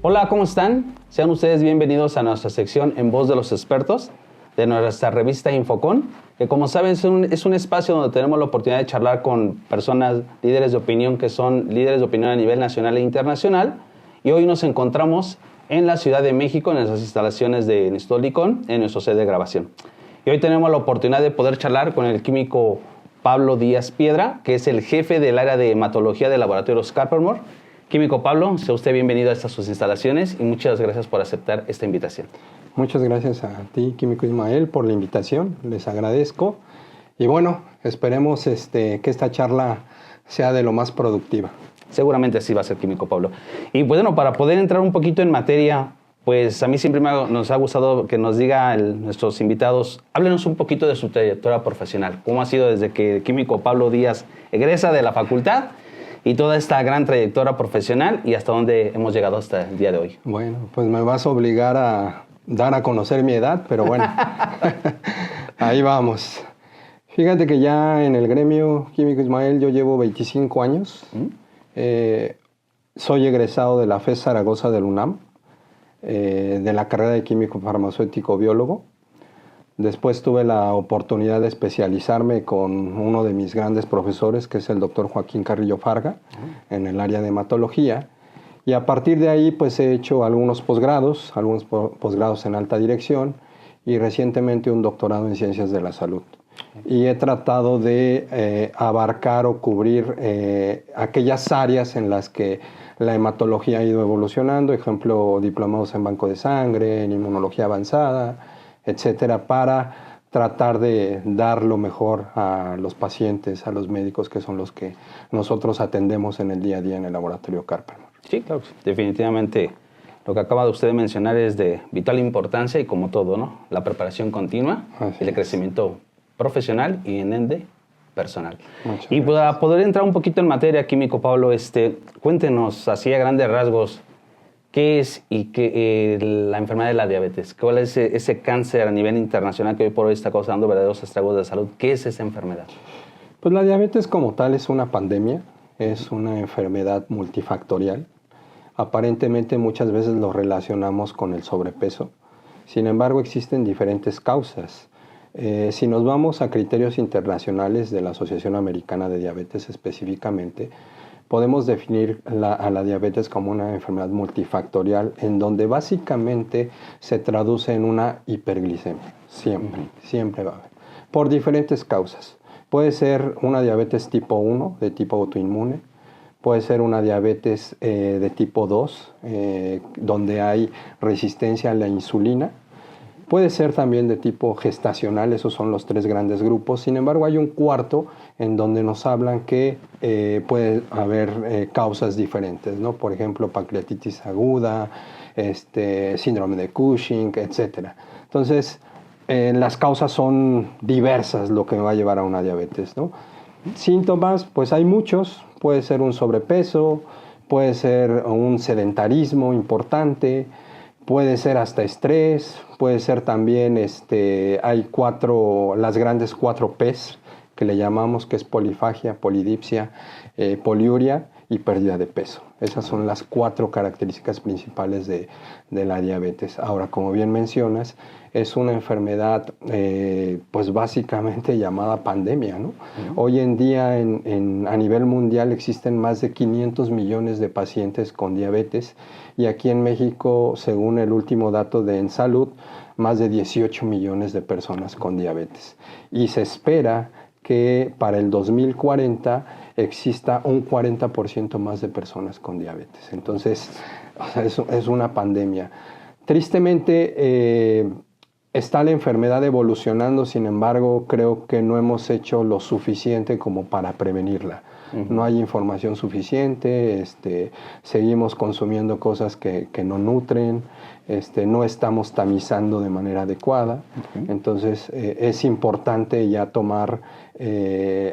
Hola, ¿cómo están? Sean ustedes bienvenidos a nuestra sección En Voz de los Expertos de nuestra revista Infocon, que como saben es un espacio donde tenemos la oportunidad de charlar con personas, líderes de opinión, que son líderes de opinión a nivel nacional e internacional. Y hoy nos encontramos en la Ciudad de México, en nuestras instalaciones de Nestolicon, en nuestro sede de grabación. Y hoy tenemos la oportunidad de poder charlar con el químico Pablo Díaz Piedra, que es el jefe del área de hematología del laboratorio Carpenter. Químico Pablo, sea usted bienvenido a estas sus instalaciones y muchas gracias por aceptar esta invitación. Muchas gracias a ti, Químico Ismael, por la invitación. Les agradezco. Y bueno, esperemos que esta charla sea de lo más productiva. Seguramente así va a ser, Químico Pablo. Y bueno, para poder entrar un poquito en materia, pues a mí siempre nos ha gustado que nos diga nuestros invitados, háblenos un poquito de su trayectoria profesional. ¿Cómo ha sido desde que el químico Pablo Díaz egresa de la facultad y toda esta gran trayectoria profesional y hasta dónde hemos llegado hasta el día de hoy? Bueno, pues me vas a obligar a dar a conocer mi edad, pero bueno, ahí vamos. Fíjate que ya en el gremio Químico Ismael yo llevo 25 años. Soy egresado de la FES Zaragoza del UNAM, de la carrera de Químico Farmacéutico Biólogo. Después tuve la oportunidad de especializarme con uno de mis grandes profesores, que es el doctor Joaquín Carrillo Farga, en el área de hematología. Y a partir de ahí pues he hecho algunos posgrados en alta dirección y recientemente un doctorado en ciencias de la salud. Y he tratado de abarcar o cubrir aquellas áreas en las que la hematología ha ido evolucionando, ejemplo, diplomados en banco de sangre, en inmunología avanzada, etcétera, para tratar de dar lo mejor a los pacientes, a los médicos, que son los que nosotros atendemos en el día a día en el laboratorio Carpenter. Sí, claro, definitivamente lo que acaba de usted mencionar es de vital importancia y como todo, ¿no? La preparación continua, el crecimiento profesional y en ende personal. Y para poder entrar un poquito en materia, químico Pablo, cuéntenos así a grandes rasgos qué es la enfermedad de la diabetes. ¿Cuál es ese cáncer a nivel internacional que hoy por hoy está causando verdaderos estragos de salud? ¿Qué es esa enfermedad? Pues la diabetes como tal es una pandemia, es una enfermedad multifactorial. Aparentemente muchas veces lo relacionamos con el sobrepeso. Sin embargo, existen diferentes causas. Si nos vamos a criterios internacionales de la Asociación Americana de Diabetes específicamente, podemos definir a la diabetes como una enfermedad multifactorial en donde básicamente se traduce en una hiperglicemia. Siempre va a haber. Por diferentes causas. Puede ser una diabetes tipo 1, de tipo autoinmune. Puede ser una diabetes de tipo 2, donde hay resistencia a la insulina. Puede ser también de tipo gestacional, esos son los tres grandes grupos. Sin embargo, hay un cuarto en donde nos hablan que puede haber causas diferentes, ¿no? Por ejemplo, pancreatitis aguda, síndrome de Cushing, etc. Entonces, las causas son diversas lo que me va a llevar a una diabetes, ¿no? Síntomas, pues hay muchos. Puede ser un sobrepeso, puede ser un sedentarismo importante, puede ser hasta estrés, puede ser también, hay las grandes 4 P's que le llamamos, que es polifagia, polidipsia, poliuria y pérdida de peso. Esas son las 4 características principales de la diabetes. Ahora, como bien mencionas, es una enfermedad pues básicamente llamada pandemia, ¿no? Hoy en día a nivel mundial existen más de 500 millones de pacientes con diabetes y aquí en México, según el último dato de EnSalud, más de 18 millones de personas con diabetes. Y se espera que para el 2040 exista un 40% más de personas con diabetes. Entonces, es una pandemia. Tristemente, está la enfermedad evolucionando, sin embargo, creo que no hemos hecho lo suficiente como para prevenirla. No hay información suficiente, seguimos consumiendo cosas que no nutren, no estamos tamizando de manera adecuada. Entonces, es importante ya tomar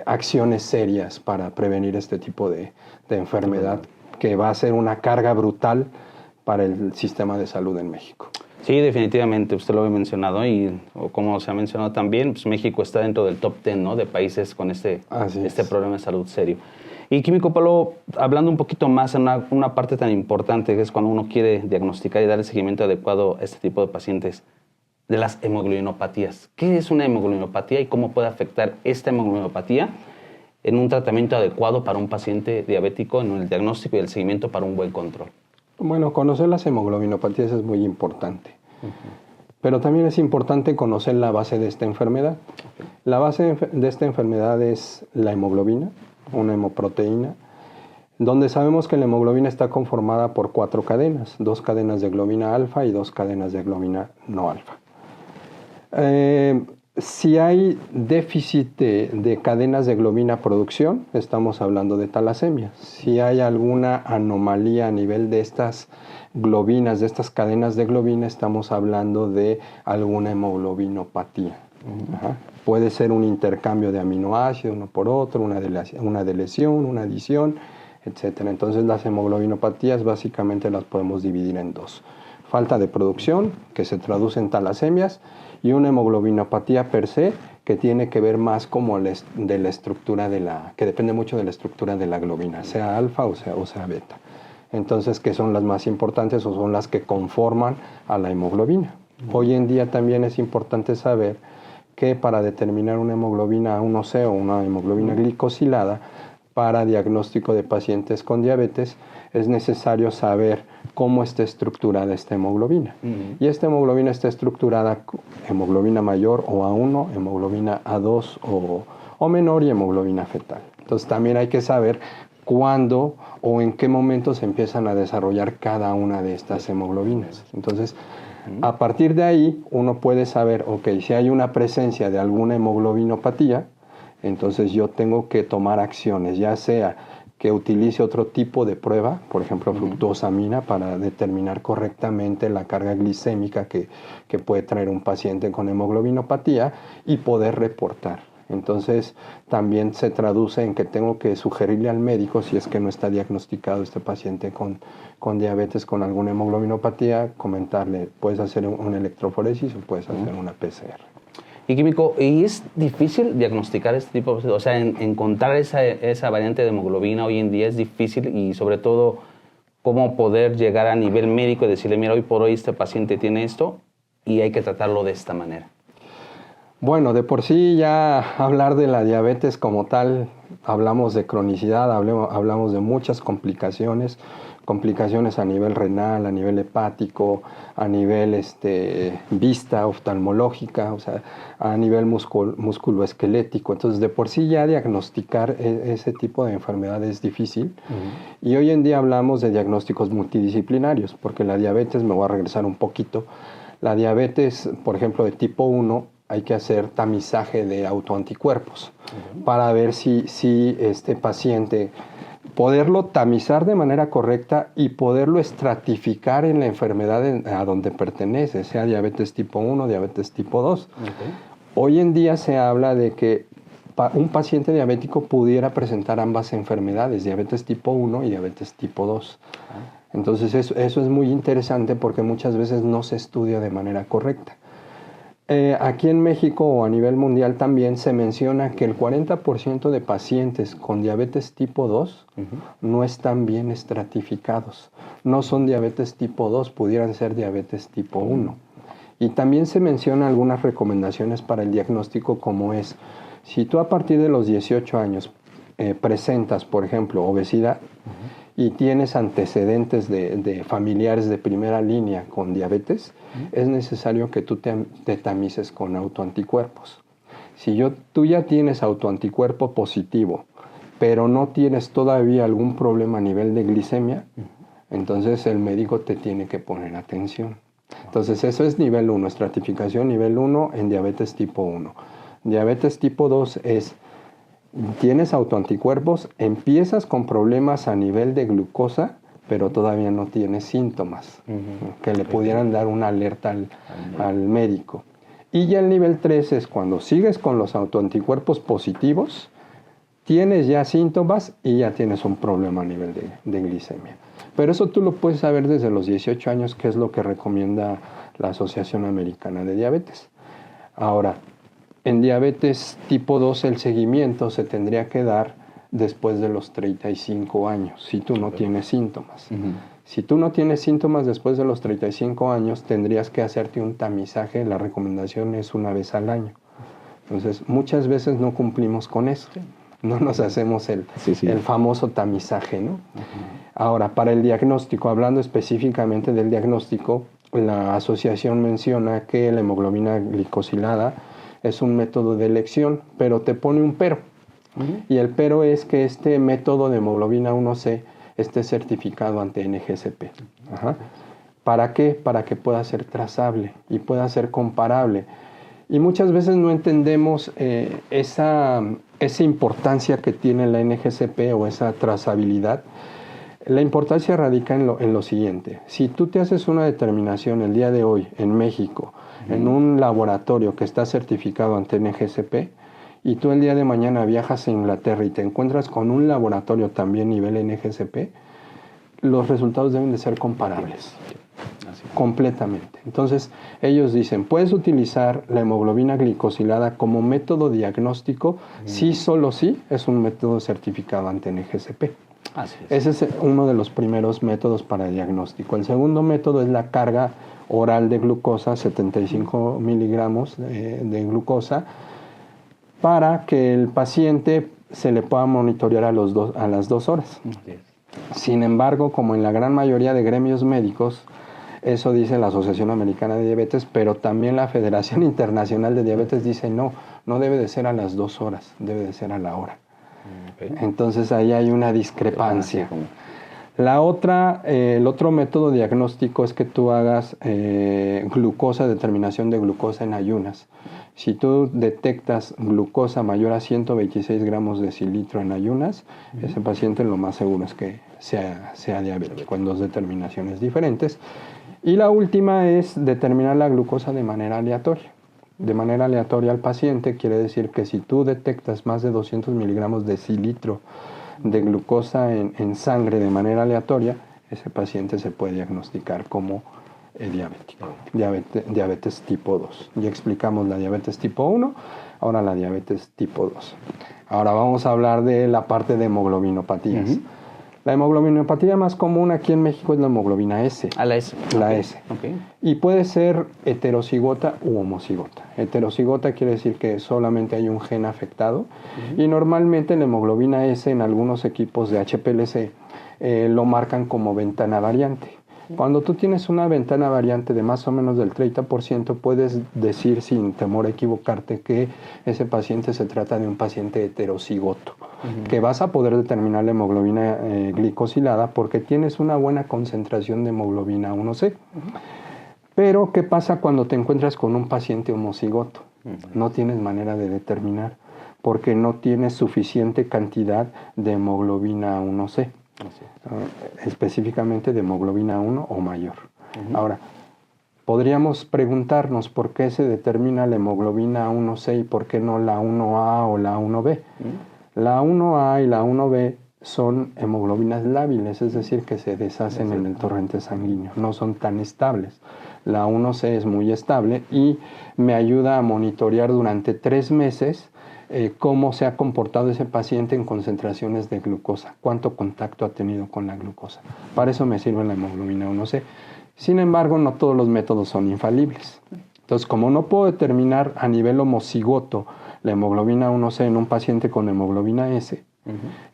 acciones serias para prevenir este tipo de enfermedad, que va a ser una carga brutal para el sistema de salud en México. Sí, definitivamente, usted lo había mencionado y como se ha mencionado también, pues México está dentro del top 10, ¿no?, de países con este problema de salud serio. Y Químico Pablo, hablando un poquito más en una parte tan importante que es cuando uno quiere diagnosticar y dar el seguimiento adecuado a este tipo de pacientes, de las hemoglobinopatías. ¿Qué es una hemoglobinopatía y cómo puede afectar esta hemoglobinopatía en un tratamiento adecuado para un paciente diabético, en el diagnóstico y el seguimiento para un buen control? Bueno, conocer las hemoglobinopatías es muy importante. Pero también es importante conocer la base de esta enfermedad. La base de esta enfermedad es la hemoglobina, una hemoproteína, donde sabemos que la hemoglobina está conformada por 4 cadenas, 2 cadenas de globina alfa y 2 cadenas de globina no alfa. Si hay déficit de cadenas de globina producción, estamos hablando de talasemia. Si hay alguna anomalía a nivel de estas globinas, de estas cadenas de globina, estamos hablando de alguna hemoglobinopatía. Puede ser un intercambio de aminoácidos uno por otro, una deleción, una adición, etc. Entonces las hemoglobinopatías básicamente las podemos dividir en 2. Falta de producción, que se traduce en talasemias, y una hemoglobinopatía per se, que tiene que ver más como de la estructura que depende mucho de la estructura de la globina, sea alfa o sea beta. Entonces, ¿qué son las más importantes o son las que conforman a la hemoglobina? Hoy en día también es importante saber que para determinar una hemoglobina A1C o una hemoglobina glicosilada, para diagnóstico de pacientes con diabetes, es necesario saber cómo está estructurada esta hemoglobina. Y esta hemoglobina está estructurada hemoglobina mayor o A1, hemoglobina A2 o menor y hemoglobina fetal. Entonces también hay que saber cuándo o en qué momento se empiezan a desarrollar cada una de estas hemoglobinas. Entonces, a partir de ahí, uno puede saber, ok, si hay una presencia de alguna hemoglobinopatía, entonces yo tengo que tomar acciones, ya sea que utilice otro tipo de prueba, por ejemplo fructosamina, para determinar correctamente la carga glicémica que puede traer un paciente con hemoglobinopatía y poder reportar. Entonces también se traduce en que tengo que sugerirle al médico, si es que no está diagnosticado este paciente con diabetes, con alguna hemoglobinopatía, comentarle, puedes hacer una electroforesis o puedes hacer una PCR. Y Químico, ¿y es difícil diagnosticar este tipo de... O sea, encontrar esa variante de hemoglobina hoy en día es difícil y sobre todo, ¿cómo poder llegar a nivel médico y decirle, mira, hoy por hoy este paciente tiene esto y hay que tratarlo de esta manera? Bueno, de por sí ya hablar de la diabetes como tal, hablamos de cronicidad, hablamos de muchas complicaciones a nivel renal, a nivel hepático, a nivel vista oftalmológica, o sea, a nivel musculoesquelético. Entonces, de por sí ya diagnosticar ese tipo de enfermedad es difícil. Y hoy en día hablamos de diagnósticos multidisciplinarios, porque la diabetes, me voy a regresar un poquito, la diabetes, por ejemplo, de tipo 1, hay que hacer tamizaje de autoanticuerpos para ver si este paciente, poderlo tamizar de manera correcta y poderlo estratificar en la enfermedad a donde pertenece, sea diabetes tipo 1, diabetes tipo 2. Hoy en día se habla de que un paciente diabético pudiera presentar ambas enfermedades, diabetes tipo 1 y diabetes tipo 2. Entonces eso es muy interesante porque muchas veces no se estudia de manera correcta. Aquí en México o a nivel mundial también se menciona que el 40% de pacientes con diabetes tipo 2 no están bien estratificados. No son diabetes tipo 2, pudieran ser diabetes tipo 1. Y también se mencionan algunas recomendaciones para el diagnóstico, como es, si tú a partir de los 18 años presentas, por ejemplo, obesidad, y tienes antecedentes de familiares de primera línea con diabetes, es necesario que tú te tamices con autoanticuerpos. Si tú ya tienes autoanticuerpo positivo, pero no tienes todavía algún problema a nivel de glicemia, entonces el médico te tiene que poner atención. Entonces eso es nivel 1, estratificación nivel 1 en diabetes tipo 1. Diabetes tipo 2 es... Tienes autoanticuerpos, empiezas con problemas a nivel de glucosa, pero todavía no tienes síntomas que le pudieran dar una alerta al médico. Y ya el nivel 3 es cuando sigues con los autoanticuerpos positivos, tienes ya síntomas y ya tienes un problema a nivel de glicemia. Pero eso tú lo puedes saber desde los 18 años, que es lo que recomienda la Asociación Americana de Diabetes. Ahora, en diabetes tipo 2 el seguimiento se tendría que dar después de los 35 años, si tú no tienes síntomas. Si tú no tienes síntomas después de los 35 años, tendrías que hacerte un tamizaje. La recomendación es una vez al año. Entonces, muchas veces no cumplimos con eso. No nos hacemos el famoso tamizaje, ¿no? Ahora, para el diagnóstico, hablando específicamente del diagnóstico, la asociación menciona que la hemoglobina glicosilada es un método de elección, pero te pone un pero. Y el pero es que este método de hemoglobina 1C esté certificado ante NGSP. ¿Para qué? Para que pueda ser trazable y pueda ser comparable. Y muchas veces no entendemos esa importancia que tiene la NGSP o esa trazabilidad. La importancia radica en lo siguiente. Si tú te haces una determinación el día de hoy en México, en un laboratorio que está certificado ante NGSP, y tú el día de mañana viajas a Inglaterra y te encuentras con un laboratorio también nivel NGSP, los resultados deben de ser comparables. Completamente. Entonces, ellos dicen, puedes utilizar la hemoglobina glicosilada como método diagnóstico si solo si es un método certificado ante NGSP. Ese es uno de los primeros métodos para diagnóstico. El segundo método es la carga oral de glucosa, 75 miligramos de glucosa, para que el paciente se le pueda monitorear a las 2 horas. Sin embargo, como en la gran mayoría de gremios médicos, eso dice la Asociación Americana de Diabetes, pero también la Federación Internacional de Diabetes dice no debe de ser a las 2 horas, debe de ser a la hora. Entonces ahí hay una discrepancia. El otro método diagnóstico es que tú hagas determinación de glucosa en ayunas. Si tú detectas glucosa mayor a 126 gramos de decilitro en ayunas, ese paciente lo más seguro es que sea diabético, en 2 determinaciones diferentes. Y la última es determinar la glucosa de manera aleatoria. De manera aleatoria al paciente quiere decir que si tú detectas más de 200 miligramos de decilitro de glucosa en sangre de manera aleatoria, ese paciente se puede diagnosticar como diabético, diabetes tipo 2. Ya explicamos la diabetes tipo 1, ahora la diabetes tipo 2. Ahora vamos a hablar de la parte de hemoglobinopatías. La hemoglobinopatía más común aquí en México es la hemoglobina S. La S. La S. Y puede ser heterocigota u homocigota. Heterocigota quiere decir que solamente hay un gen afectado. Y normalmente la hemoglobina S en algunos equipos de HPLC lo marcan como ventana variante. Cuando tú tienes una ventana variante de más o menos del 30%, puedes decir sin temor a equivocarte que ese paciente se trata de un paciente heterocigoto, que vas a poder determinar la hemoglobina glicosilada porque tienes una buena concentración de hemoglobina 1C. Pero, ¿qué pasa cuando te encuentras con un paciente homocigoto? No tienes manera de determinar porque no tienes suficiente cantidad de hemoglobina 1C. Específicamente de hemoglobina 1 o mayor. Ahora, podríamos preguntarnos por qué se determina la hemoglobina 1C y por qué no la 1A o la 1B. La 1A y la 1B son hemoglobinas lábiles, es decir, que se deshacen en el torrente sanguíneo, no son tan estables. La 1C es muy estable y me ayuda a monitorear durante 3 meses cómo se ha comportado ese paciente en concentraciones de glucosa, cuánto contacto ha tenido con la glucosa. Para eso me sirve la hemoglobina 1C. Sin embargo, no todos los métodos son infalibles. Entonces, como no puedo determinar a nivel homocigoto la hemoglobina 1C en un paciente con hemoglobina S,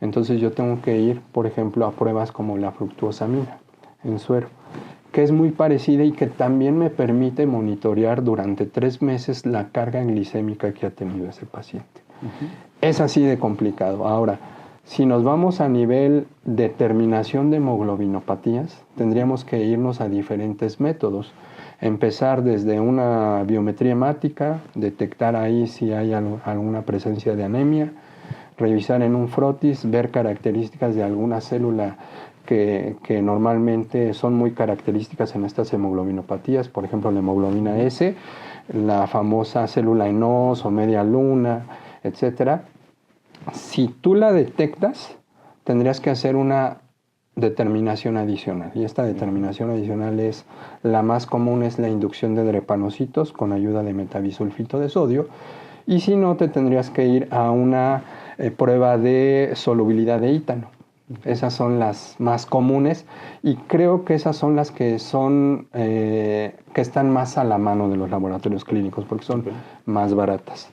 entonces yo tengo que ir, por ejemplo, a pruebas como la fructuosamina en suero, que es muy parecida y que también me permite monitorear durante 3 meses la carga glicémica que ha tenido ese paciente. Es así de complicado. Ahora, si nos vamos a nivel determinación de hemoglobinopatías, tendríamos que irnos a diferentes métodos. Empezar desde una biometría hemática, detectar ahí si hay alguna presencia de anemia, revisar en un frotis, ver características de alguna célula que normalmente son muy características en estas hemoglobinopatías, por ejemplo la hemoglobina S, la famosa célula ENOS o media luna, etc. Si tú la detectas, tendrías que hacer una determinación adicional. Y esta determinación adicional es la más común, es la inducción de drepanocitos con ayuda de metabisulfito de sodio. Y si no, te tendrías que ir a una prueba de solubilidad de ítano. Esas son las más comunes y creo que esas son las que que están más a la mano de los laboratorios clínicos porque son más baratas.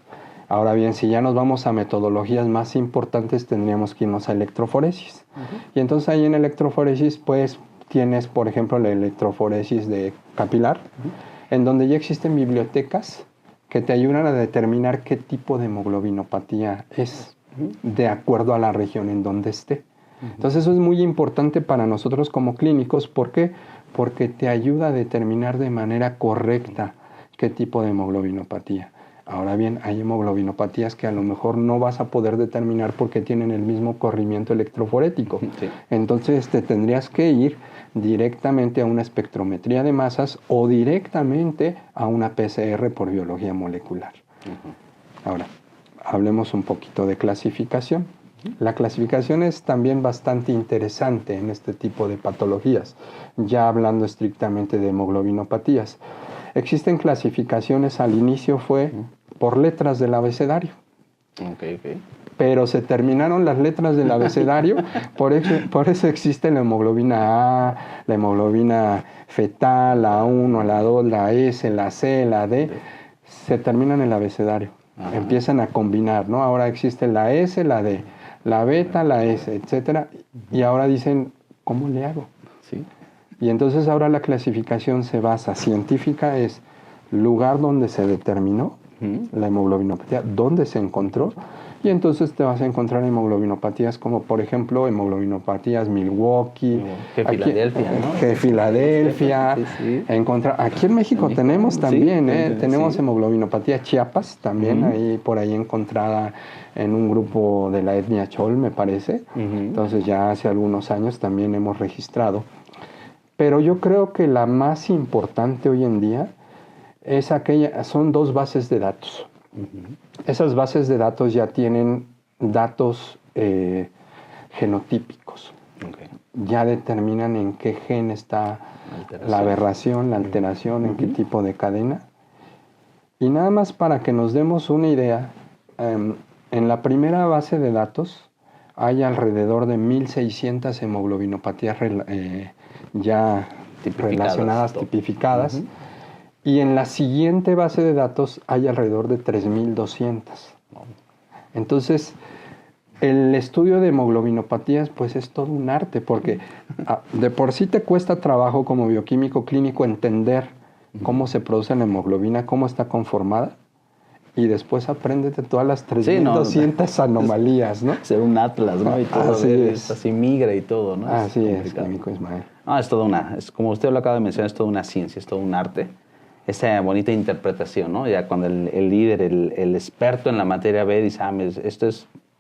Ahora bien, si ya nos vamos a metodologías más importantes, tendríamos que irnos a electroforesis. Y entonces ahí en electroforesis, pues tienes, por ejemplo, la electroforesis de capilar, en donde ya existen bibliotecas que te ayudan a determinar qué tipo de hemoglobinopatía es, de acuerdo a la región en donde esté. Entonces eso es muy importante para nosotros como clínicos. ¿Por qué? Porque te ayuda a determinar de manera correcta qué tipo de hemoglobinopatía. Ahora bien, hay hemoglobinopatías que a lo mejor no vas a poder determinar porque tienen el mismo corrimiento electroforético. Sí. Entonces te tendrías que ir directamente a una espectrometría de masas o directamente a una PCR por biología molecular. Ahora, hablemos un poquito de clasificación. La clasificación es también bastante interesante en este tipo de patologías, ya hablando estrictamente de hemoglobinopatías. Existen clasificaciones, al inicio fue por letras del abecedario. Pero se terminaron las letras del abecedario, por eso existe la hemoglobina A, la hemoglobina fetal, la 1, la 2, la S, la C, la D. Se terminan el abecedario, empiezan a combinar, ¿no? Ahora existe la S, la D, la beta, la S, etcétera, y ahora dicen, ¿cómo le hago? ¿Sí? Y entonces ahora la clasificación se basa, científica es lugar donde se determinó la hemoglobinopatía, dónde se encontró, y entonces te vas a encontrar hemoglobinopatías como, por ejemplo, hemoglobinopatías Milwaukee, Filadelfia, ¿no? Que Filadelfia. Sí. Aquí en México tenemos también, tenemos hemoglobinopatía Chiapas, también, por ahí encontrada en un grupo de la etnia Chol, me parece. Entonces ya hace algunos años también hemos registrado. Pero yo creo que la más importante hoy en día son 2 bases de datos. Esas bases de datos ya tienen datos genotípicos. Ya determinan en qué gen está la aberración, la alteración, en qué tipo de cadena. Y nada más para que nos demos una idea, en la primera base de datos hay alrededor de 1.600 hemoglobinopatías ya relacionadas, tipificadas. Y en la siguiente base de datos hay alrededor de 3.200. Entonces, el estudio de hemoglobinopatías pues es todo un arte, porque de por sí te cuesta trabajo como bioquímico clínico entender cómo se produce la hemoglobina, cómo está conformada, y después apréndete todas las 3.200 anomalías, ¿no? Ser un atlas, ¿no? Y todo, es. Así migra y todo, ¿no? Así es, químico Ismael. No, es todo como usted lo acaba de mencionar, es toda una ciencia, es todo un arte. Esa bonita interpretación, ¿no? Ya cuando el líder, el experto en la materia ve, dice,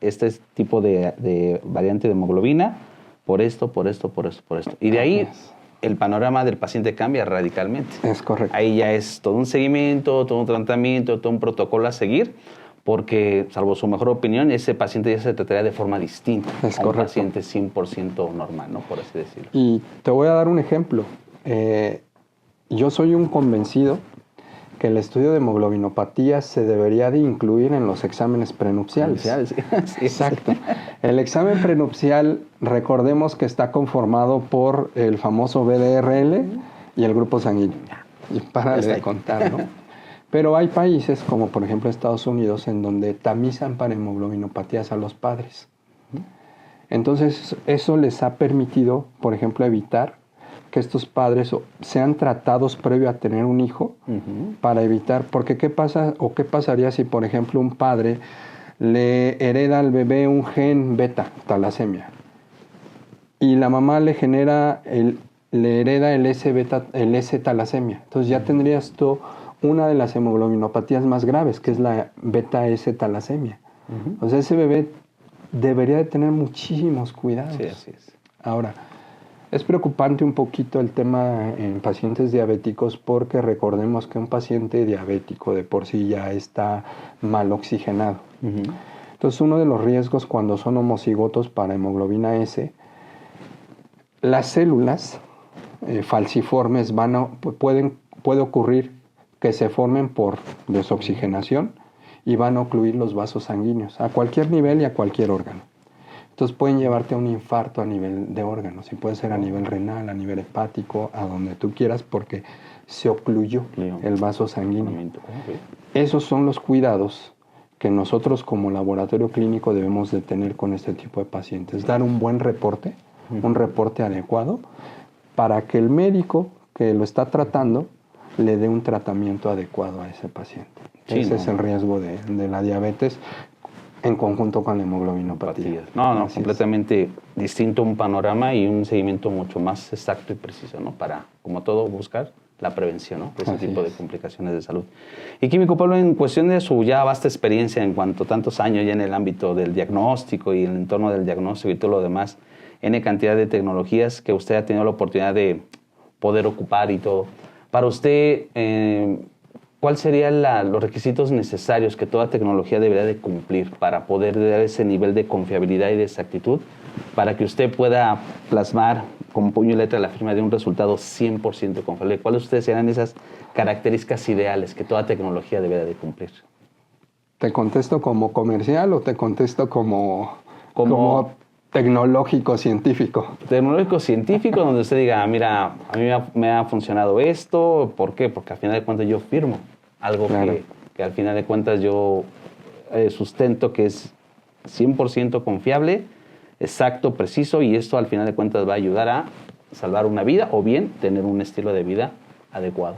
este tipo de variante de hemoglobina, por esto. Y de ahí el panorama del paciente cambia radicalmente. Es correcto. Ahí ya es todo un seguimiento, todo un tratamiento, todo un protocolo a seguir, porque, salvo su mejor opinión, ese paciente ya se trataría de forma distinta a un paciente 100% normal, ¿no? Por así decirlo. Y te voy a dar un ejemplo. Yo soy un convencido que el estudio de hemoglobinopatías se debería de incluir en los exámenes prenupciales. Sí. Exacto. El examen prenupcial, recordemos que está conformado por el famoso VDRL y el grupo sanguíneo. Y para de contar, ¿no? Pero hay países, como por ejemplo Estados Unidos, en donde tamizan para hemoglobinopatías a los padres. Entonces, eso les ha permitido, por ejemplo, evitar que estos padres sean tratados previo a tener un hijo para evitar, porque ¿qué pasa o qué pasaría si, por ejemplo, un padre le hereda al bebé un gen beta, talasemia, y la mamá le hereda el S talasemia? Entonces ya tendrías tú una de las hemoglobinopatías más graves, que es la beta S talasemia. Entonces ese bebé debería de tener muchísimos cuidados. Sí, así es. Ahora, es preocupante un poquito el tema en pacientes diabéticos, porque recordemos que un paciente diabético de por sí ya está mal oxigenado. Entonces, uno de los riesgos cuando son homocigotos para hemoglobina S, las células falciformes puede ocurrir que se formen por desoxigenación y van a ocluir los vasos sanguíneos a cualquier nivel y a cualquier órgano. Entonces pueden llevarte a un infarto a nivel de órganos y puede ser a nivel renal, a nivel hepático, a donde tú quieras porque se ocluyó el vaso sanguíneo. Esos son los cuidados que nosotros como laboratorio clínico debemos de tener con este tipo de pacientes. Dar un buen reporte, un reporte adecuado para que el médico que lo está tratando le dé un tratamiento adecuado a ese paciente. Ese es el riesgo de la diabetes en conjunto con la hemoglobinopatía. No, completamente distinto un panorama y un seguimiento mucho más exacto y preciso, ¿no? Para, como todo, buscar la prevención, ¿no? De ese tipo de complicaciones de salud. Y Químico Pablo, en cuestión de su ya vasta experiencia en cuanto a tantos años ya en el ámbito del diagnóstico y en el entorno del diagnóstico y todo lo demás, N cantidad de tecnologías que usted ha tenido la oportunidad de poder ocupar y todo. Para usted, ¿cuáles serían los requisitos necesarios que toda tecnología debería de cumplir para poder dar ese nivel de confiabilidad y de exactitud para que usted pueda plasmar con puño y letra la firma de un resultado 100% confiable? ¿Cuáles ustedes serían esas características ideales que toda tecnología debería de cumplir? ¿Te contesto como comercial o te contesto como tecnológico científico? Tecnológico científico, donde usted diga, mira, a mí me ha funcionado esto. ¿Por qué? Porque al final de cuentas yo firmo algo que al final de cuentas yo sustento que es 100% confiable, exacto, preciso, y esto al final de cuentas va a ayudar a salvar una vida o bien tener un estilo de vida adecuado.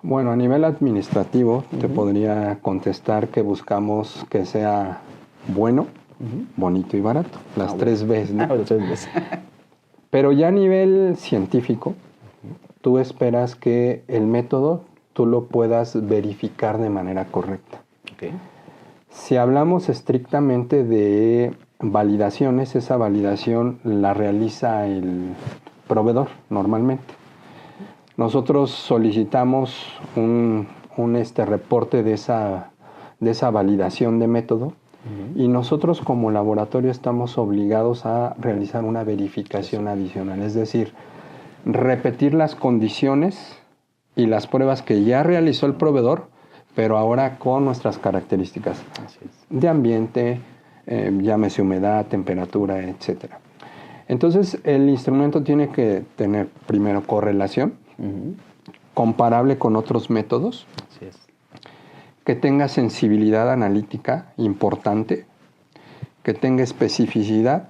Bueno, a nivel administrativo te podría contestar que buscamos que sea bueno, bonito y barato. Las tres Bs, ¿no? Las tres Bs. Pero ya a nivel científico, tú esperas que el método tú lo puedas verificar de manera correcta. Okay. Si hablamos estrictamente de validaciones, esa validación la realiza el proveedor normalmente. Nosotros solicitamos un reporte de esa validación de método y nosotros como laboratorio estamos obligados a realizar una verificación adicional, es decir, repetir las condiciones y las pruebas que ya realizó el proveedor, pero ahora con nuestras características de ambiente, llámese humedad, temperatura, etc. Entonces, el instrumento tiene que tener primero correlación, comparable con otros métodos, que tenga sensibilidad analítica importante, que tenga especificidad,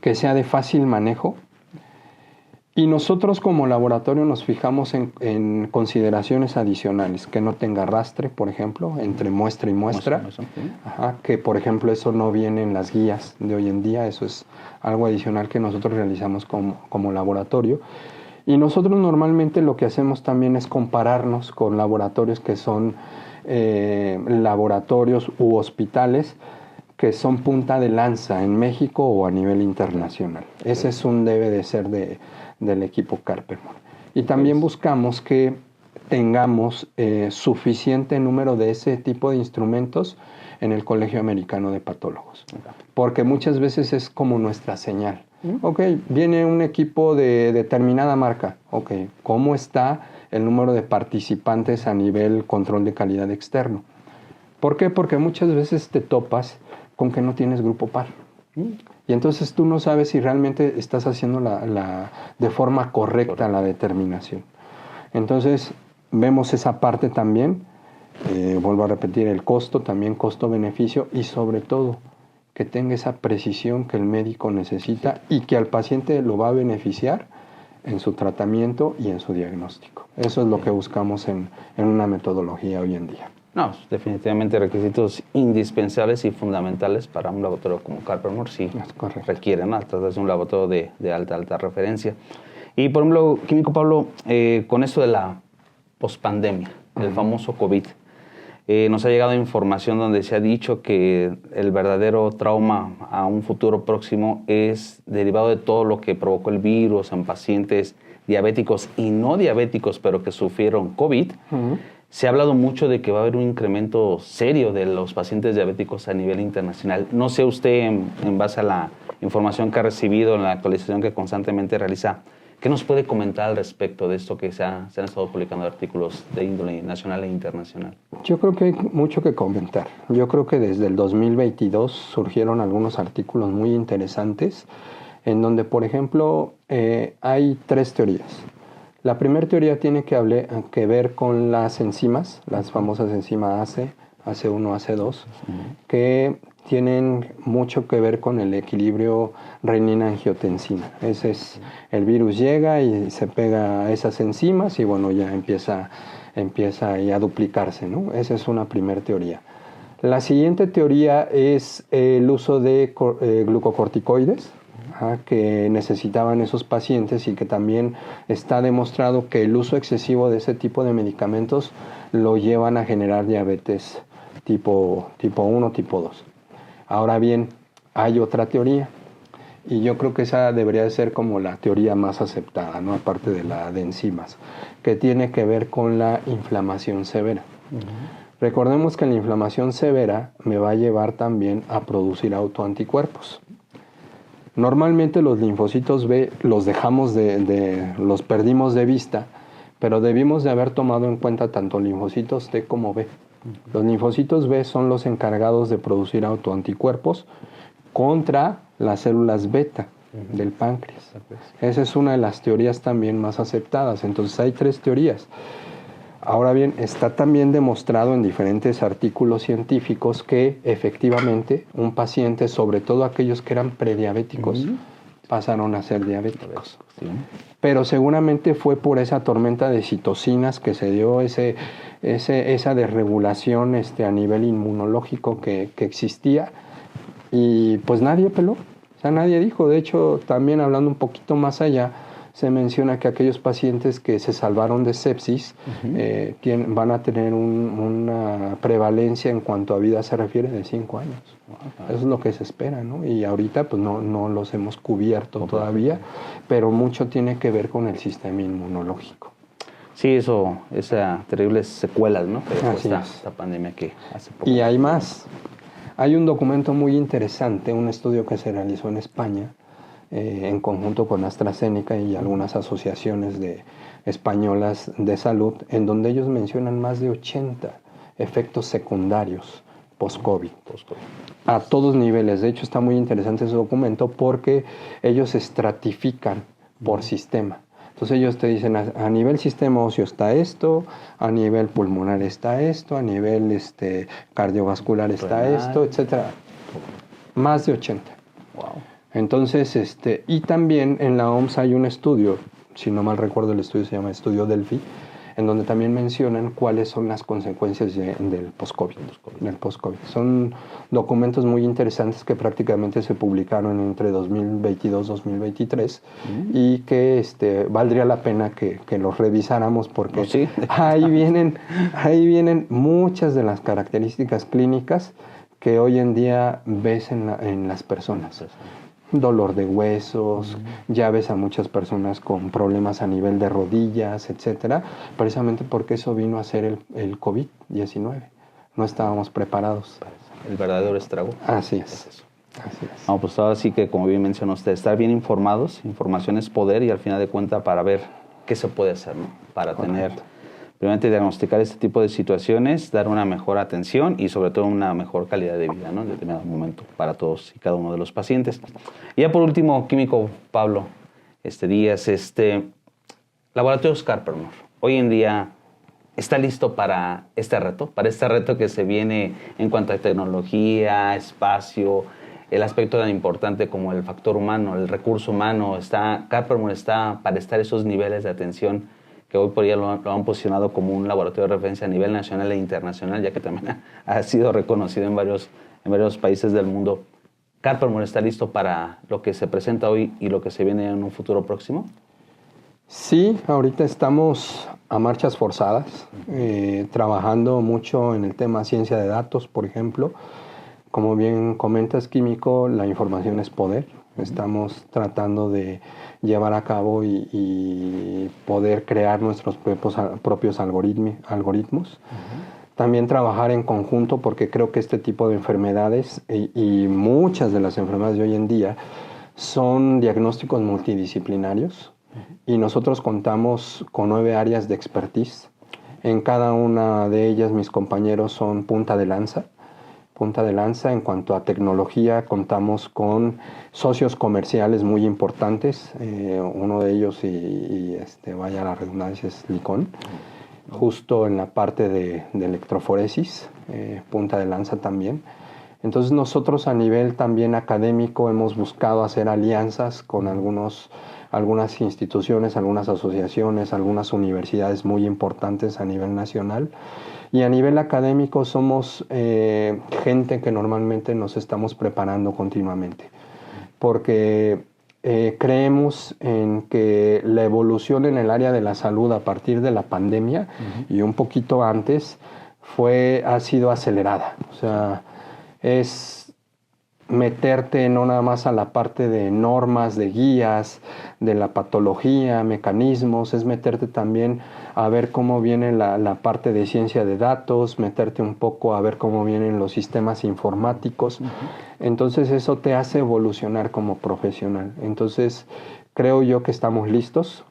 que sea de fácil manejo. Y nosotros como laboratorio nos fijamos en consideraciones adicionales, que no tenga arrastre, por ejemplo, entre muestra y muestra. Que, por ejemplo, eso no viene en las guías de hoy en día. Eso es algo adicional que nosotros realizamos como laboratorio. Y nosotros normalmente lo que hacemos también es compararnos con laboratorios que son laboratorios u hospitales que son punta de lanza en México o a nivel internacional. Ese es un debe de ser del equipo Carpermor. Y también buscamos que tengamos suficiente número de ese tipo de instrumentos en el Colegio Americano de Patólogos. Porque muchas veces es como nuestra señal. Ok, viene un equipo de determinada marca. Ok, ¿cómo está el número de participantes a nivel control de calidad externo? ¿Por qué? Porque muchas veces te topas con que no tienes grupo par. Y entonces tú no sabes si realmente estás haciendo de forma correcta la determinación. Entonces vemos esa parte también. Vuelvo a repetir, el costo, también costo-beneficio y sobre todo que tenga esa precisión que el médico necesita y que al paciente lo va a beneficiar en su tratamiento y en su diagnóstico. Eso es lo que buscamos en una metodología hoy en día. No, definitivamente requisitos indispensables y fundamentales para un laboratorio como Carpermor, sí requieren, ¿no? Tratarse de un laboratorio de alta referencia. Y por ejemplo, Químico Pablo, con esto de la pospandemia, el famoso COVID, nos ha llegado información donde se ha dicho que el verdadero trauma a un futuro próximo es derivado de todo lo que provocó el virus en pacientes diabéticos y no diabéticos, pero que sufrieron COVID. Se ha hablado mucho de que va a haber un incremento serio de los pacientes diabéticos a nivel internacional. No sé usted, en base a la información que ha recibido, en la actualización que constantemente realiza, ¿Qué nos puede comentar al respecto de esto que se han estado publicando artículos de índole nacional e internacional? Yo creo que hay mucho que comentar. Yo creo que desde el 2022 surgieron algunos artículos muy interesantes en donde, por ejemplo, hay 3 teorías. La primera teoría tiene que ver con las enzimas, las famosas enzimas AC, AC1, AC2, que tienen mucho que ver con el equilibrio renina-angiotensina. Ese es, el virus llega y se pega a esas enzimas y bueno, ya empieza ahí a duplicarse, ¿no? Esa es una primera teoría. La siguiente teoría es el uso de glucocorticoides, que necesitaban esos pacientes y que también está demostrado que el uso excesivo de ese tipo de medicamentos lo llevan a generar diabetes tipo 1, tipo 2. Ahora bien, hay otra teoría y yo creo que esa debería de ser como la teoría más aceptada, ¿no? Aparte de la de enzimas, que tiene que ver con la inflamación severa. Recordemos que la inflamación severa me va a llevar también a producir autoanticuerpos. Normalmente los linfocitos B los los perdimos de vista, pero debimos de haber tomado en cuenta tanto linfocitos T como B. Los linfocitos B son los encargados de producir autoanticuerpos contra las células beta del páncreas. Esa es una de las teorías también más aceptadas. Entonces hay 3 teorías. Ahora bien, está también demostrado en diferentes artículos científicos que efectivamente un paciente, sobre todo aquellos que eran prediabéticos, pasaron a ser diabéticos. Pero seguramente fue por esa tormenta de citocinas que se dio esa desregulación a nivel inmunológico que existía y pues nadie peló, o sea, nadie dijo. De hecho, también hablando un poquito más allá, se menciona que aquellos pacientes que se salvaron de sepsis van a tener una prevalencia en cuanto a vida se refiere de 5 años. Eso es lo que se espera, ¿no? Y ahorita pues no los hemos cubierto todavía, pero mucho tiene que ver con el sistema inmunológico. Sí, esas terribles secuelas, ¿no? Que dejó esta pandemia que hace poco. Y hay más. Hay un documento muy interesante, un estudio que se realizó en España, en conjunto con AstraZeneca y algunas asociaciones españolas de salud, en donde ellos mencionan más de 80 efectos secundarios post-COVID. A todos niveles. De hecho, está muy interesante ese documento porque ellos estratifican por sistema. Entonces ellos te dicen, a nivel sistema óseo está esto, a nivel pulmonar está esto, a nivel cardiovascular está esto, etcétera. Más de 80. Wow. Entonces, y también en la OMS hay un estudio, si no mal recuerdo el estudio se llama Estudio Delphi, en donde también mencionan cuáles son las consecuencias del post-COVID. Son documentos muy interesantes que prácticamente se publicaron entre 2022 y 2023 y que valdría la pena que los revisáramos porque ahí vienen muchas de las características clínicas que hoy en día ves en las personas. Dolor de huesos, ya ves a muchas personas con problemas a nivel de rodillas, etcétera, precisamente porque eso vino a ser el COVID-19. No estábamos preparados. El verdadero estrago. Así es. Así es. No, pues ahora sí que, como bien mencionó usted, estar bien informados, información es poder y al final de cuentas para ver qué se puede hacer, ¿no? Para tener, primeramente diagnosticar este tipo de situaciones, dar una mejor atención y sobre todo una mejor calidad de vida, ¿no? En determinado momento para todos y cada uno de los pacientes. Y ya por último, químico Pablo Díaz, Laboratorios Carpernor, hoy en día está listo para este reto que se viene en cuanto a tecnología, espacio, el aspecto tan importante como el factor humano, el recurso humano. Carpernor está para estar esos niveles de atención que hoy por día lo han posicionado como un laboratorio de referencia a nivel nacional e internacional, ya que también ha sido reconocido en varios países del mundo. ¿Carpernor está listo para lo que se presenta hoy y lo que se viene en un futuro próximo? Sí, ahorita estamos a marchas forzadas, trabajando mucho en el tema ciencia de datos, por ejemplo. Como bien comentas, químico, la información es poder. Estamos tratando de llevar a cabo y poder crear nuestros propios algoritmos. También trabajar en conjunto porque creo que este tipo de enfermedades y muchas de las enfermedades de hoy en día son diagnósticos multidisciplinarios y nosotros contamos con 9 áreas de expertise. En cada una de ellas mis compañeros son punta de lanza. Punta de lanza en cuanto a tecnología, contamos con socios comerciales muy importantes. Uno de ellos, vaya la redundancia, es Licón. Justo en la parte de electroforesis, punta de lanza también. Entonces nosotros a nivel también académico hemos buscado hacer alianzas con algunas instituciones, algunas asociaciones, algunas universidades muy importantes a nivel nacional. Y a nivel académico somos gente que normalmente nos estamos preparando continuamente, porque creemos en que la evolución en el área de la salud a partir de la pandemia y un poquito antes ha sido acelerada. O sea, es meterte no nada más a la parte de normas, de guías, de la patología, mecanismos, es meterte también a ver cómo viene la parte de ciencia de datos, meterte un poco a ver cómo vienen los sistemas informáticos. Entonces eso te hace evolucionar como profesional. Entonces creo yo que estamos listos.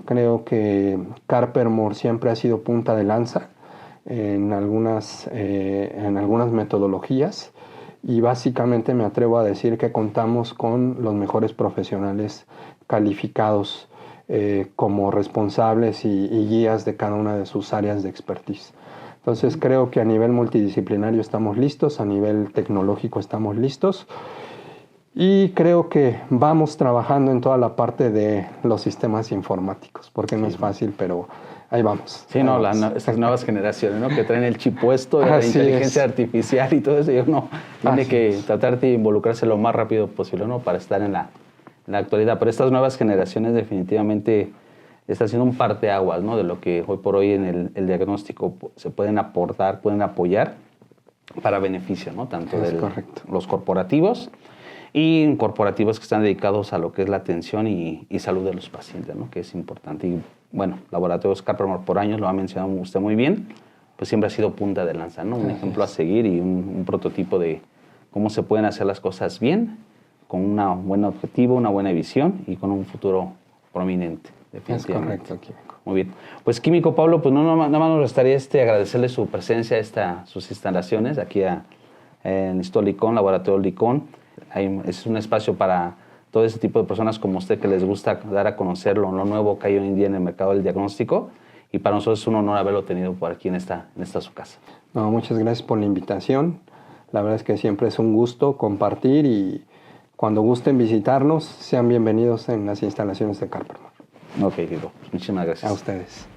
Creo que Carpermore siempre ha sido punta de lanza en algunas metodologías. Y básicamente me atrevo a decir que contamos con los mejores profesionales calificados como responsables y guías de cada una de sus áreas de expertise. Entonces creo que a nivel multidisciplinario estamos listos, a nivel tecnológico estamos listos y creo que vamos trabajando en toda la parte de los sistemas informáticos, porque no es fácil, pero ahí vamos. Sí, estas nuevas generaciones, ¿no? Que traen el chip puesto, la inteligencia artificial y todo eso, y uno tiene que tratar de involucrarse lo más rápido posible, ¿no? Para estar en la actualidad. Pero estas nuevas generaciones definitivamente están haciendo un parteaguas, ¿no? De lo que hoy por hoy en el diagnóstico se pueden aportar, pueden apoyar para beneficio, ¿no? Tanto de los corporativos y corporativos que están dedicados a lo que es la atención y salud de los pacientes, ¿no? Que es importante. Y bueno, Laboratorios Carpermore por años, lo ha mencionado usted muy bien, pues siempre ha sido punta de lanza, ¿no? Un ejemplo a seguir y un prototipo de cómo se pueden hacer las cosas bien, con un buen objetivo, una buena visión y con un futuro prominente, definitivamente. Es correcto, Químico. Muy bien. Pues Químico Pablo, pues nada más nos restaría agradecerle su presencia, sus instalaciones aquí en Licón, Laboratorio Licón. Es un espacio para todo ese tipo de personas como usted que les gusta dar a conocer lo nuevo que hay hoy en día en el mercado del diagnóstico, y para nosotros es un honor haberlo tenido por aquí en esta su casa. No, muchas gracias por la invitación. La verdad es que siempre es un gusto compartir y cuando gusten visitarnos, sean bienvenidos en las instalaciones de Carpermore. Ok, Diego. Muchísimas gracias. A ustedes.